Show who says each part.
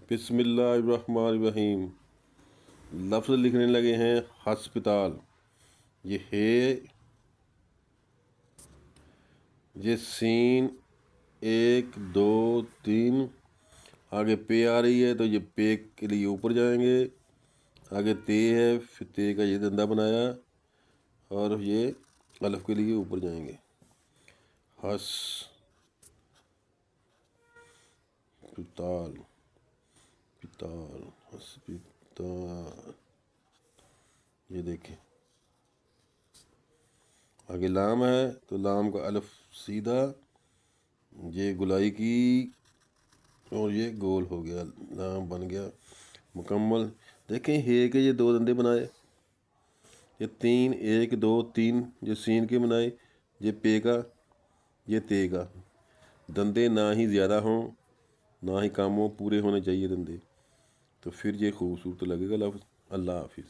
Speaker 1: बिस्मिल्लाहिर्रहमानिर्रहीम। लफ्ज़ लिखने लगे हैं हस्पताल। ये है, ये सीन 1 2 3, आगे पे आ रही है तो ये पे के लिए ऊपर जाएंगे, आगे ते है फिर ते का ये धंधा बनाया और ये अलफ के लिए ऊपर जाएंगे। हस्पताल, पिताल, हस्पताल। ये देखें, आगे लाम है तो लाम का अलफ सीधा, ये गुलाई की और ये गोल हो गया, लाम बन गया मुकम्मल। देखें हे के ये 2 धंधे बनाए, ये 3 1 2 3 जो सीन के बनाए, ये पे का ये ते का। धंधे ना ही ज़्यादा हों ना ही कम हों, पूरे होने चाहिए धंधे, तो फिर ये खूबसूरत लगेगा लफ्ज़। अल्लाह हाफिज़।